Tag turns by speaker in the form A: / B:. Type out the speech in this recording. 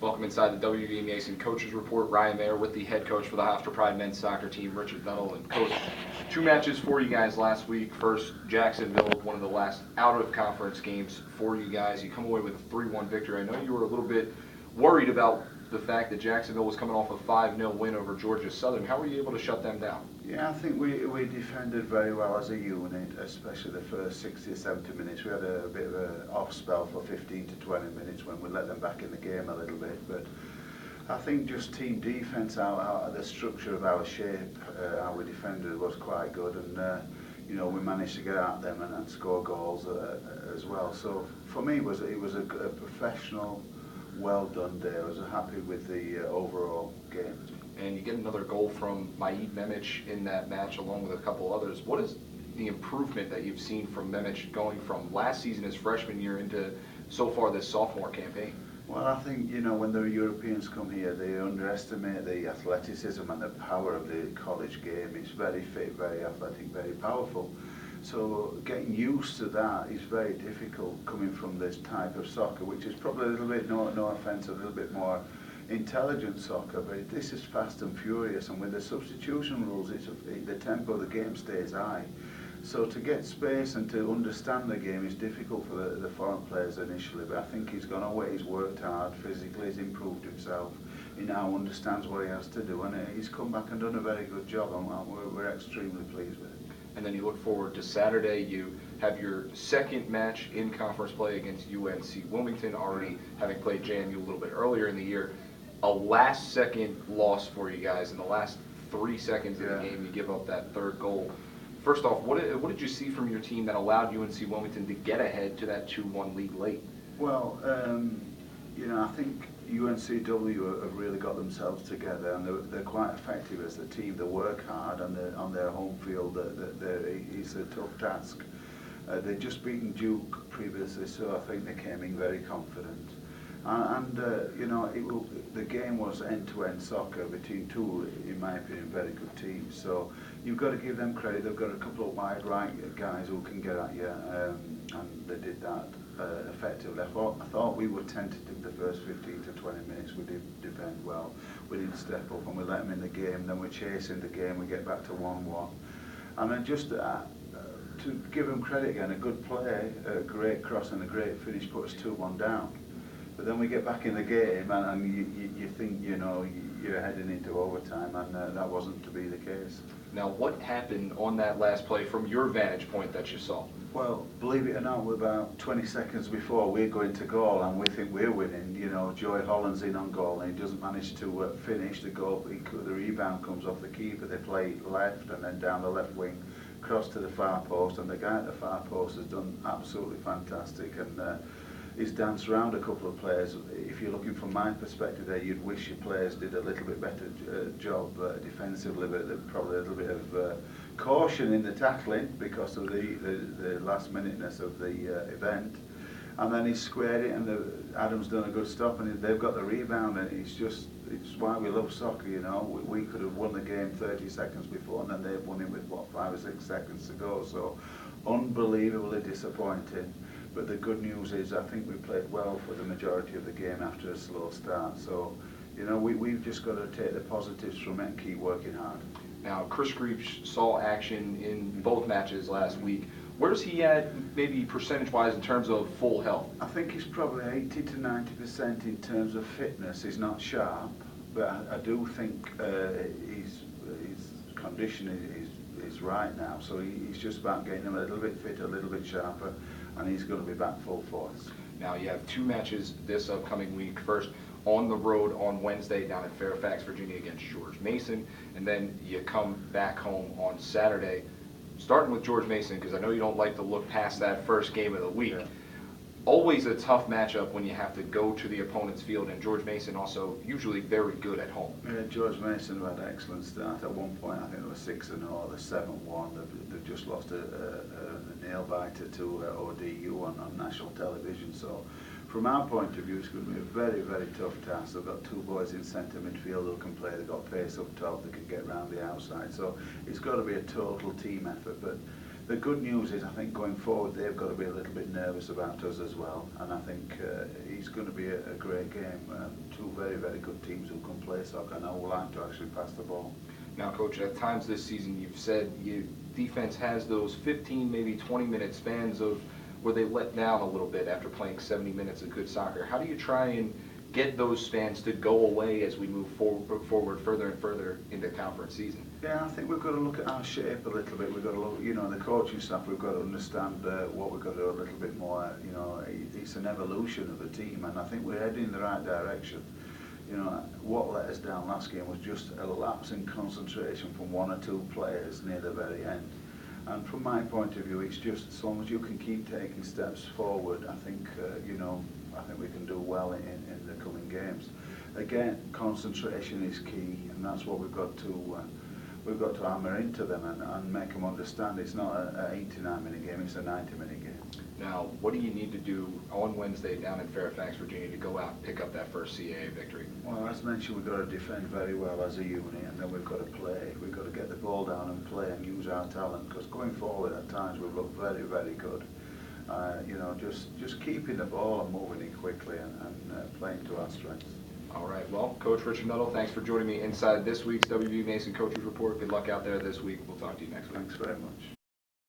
A: Welcome inside the WB Mason Coaches Report. Ryan Mayer with the head coach for the Hofstra Pride men's soccer team, Richard Nuttall. And coach, two matches for you guys last week. First, Jacksonville, one of the last out-of-conference games for you guys. You come away with a 3-1 victory. I know you were a little bit worried about the fact that Jacksonville was coming off a 5-0 win over Georgia Southern. How were you able to shut them down?
B: Yeah, I think we defended very well as a unit, especially the first 60 or 70 minutes. We had a bit of an off spell for 15 to 20 minutes when we let them back in the game a little bit. But I think just team defence, the structure of our shape, how we defended was quite good, and we managed to get at them and score goals as well. So for me, it was a professional, well done day. I was happy with the overall game.
A: And you get another goal from Maid Memic in that match along with a couple others. What is the improvement that you've seen from Memic going from last season, his freshman year, into so far this sophomore campaign?
B: Well, I think, when the Europeans come here, they underestimate the athleticism and the power of the college game. It's very fit, very athletic, very powerful. So getting used to that is very difficult coming from this type of soccer, which is probably a little bit, no offence, a little bit more intelligent soccer, but this is fast and furious, and with the substitution rules, the tempo of the game stays high. So to get space and to understand the game is difficult for the foreign players initially, but I think he's gone away, he's worked hard physically, he's improved himself, he now understands what he has to do, and he's come back and done a very good job, and we're extremely pleased with it.
A: And then you look forward to Saturday. You have your second match in conference play against UNC Wilmington, already having played JMU a little bit earlier in the year. A last-second loss for you guys. In the last 3 seconds of the game, you give up that third goal. First off, what did you see from your team that allowed UNC Wilmington to get ahead to that 2-1 lead late?
B: Well, I think UNCW have really got themselves together, and they're quite effective as a team. They work hard on their home field. It's a tough task. They'd just beaten Duke previously, so I think they came in very confident. The game was end-to-end soccer between two, in my opinion, very good teams. So you've got to give them credit. They've got a couple of wide right guys who can get at you, and they did that effectively. I thought we were tentative the first 15 to 20 minutes. We did defend well. We didn't step up, and we let them in the game. Then we're chasing the game. We get back to 1-1, and then just to give them credit again, a good play, a great cross and a great finish put us 2-1 down. But then we get back in the game, and you think you're heading into overtime, and that wasn't to be the case.
A: Now, what happened on that last play from your vantage point that you saw?
B: Well, believe it or not, we're about 20 seconds before we're going to goal, and we think we're winning. Joey Holland's in on goal, and he doesn't manage to finish the goal. The rebound comes off the keeper. They play left, and then down the left wing, cross to the far post, and the guy at the far post has done absolutely fantastic, and he's danced around a couple of players. If you're looking from my perspective there, you'd wish your players did a little bit better job defensively, but probably a little bit of caution in the tackling because of the last minuteness of the event. And then he squared it, and Adam's done a good stop, and they've got the rebound, and it's why we love soccer, We could have won the game 30 seconds before, and then they've won it with, 5 or 6 seconds to go. So unbelievably disappointing. But the good news is I think we played well for the majority of the game after a slow start. So, we've just got to take the positives from it and keep working hard.
A: Now, Chris Greaves saw action in both matches last week. Where's he at, maybe percentage-wise, in terms of full health?
B: I think he's probably 80 to 90% in terms of fitness. He's not sharp, but I do think his condition is right now. So he's just about getting him a little bit fitter, a little bit sharper, and he's going to be back full force.
A: Now, you have two matches this upcoming week. First, on the road on Wednesday down in Fairfax, Virginia against George Mason, and then you come back home on Saturday, starting with George Mason, because I know you don't like to look past that first game of the week. Yeah. Always a tough matchup when you have to go to the opponent's field, and George Mason also usually very good at home.
B: Yeah, George Mason had an excellent start. At one point, I think it was 6-0, or 7-1. They've just lost a nail-biter to ODU on national television. So, from our point of view, it's going to be a very, very tough task. They've got two boys in centre midfield who can play. They've got pace up top. They can get round the outside. So, it's got to be a total team effort. But The good news is, I think going forward, they've got to be a little bit nervous about us as well. And I think it's going to be a great game. Two very, very good teams who can play soccer and who like to actually pass the ball.
A: Now, Coach, at times this season you've said your defense has those 15, maybe 20-minute spans of where they let down a little bit after playing 70 minutes of good soccer. How do you try and get those spans to go away as we move forward further and further into conference season?
B: Yeah, I think we've got to look at our shape a little bit. We've got to look, the coaching staff, we've got to understand what we've got to do a little bit more. It's an evolution of the team, and I think we're heading in the right direction. What let us down last game was just a lapse in concentration from one or two players near the very end. And from my point of view, it's just as long as you can keep taking steps forward, I think, I think we can do well in the coming games. Again, concentration is key, and that's what we've got to hammer into them and make them understand it's not an 89-minute game, it's a 90-minute game.
A: Now, what do you need to do on Wednesday down in Fairfax, Virginia, to go out and pick up that first CAA victory?
B: Well, as mentioned, we've got to defend very well as a unit, and then we've got to play. We've got to get the ball down and play and use our talent, because going forward at times we've looked very, very good. Just keeping the ball and moving it quickly and playing to our strengths.
A: All right, well, Coach Richard Nuttall, thanks for joining me inside this week's WB Mason Coaches Report. Good luck out there this week. We'll talk to you next week.
B: Thanks very much.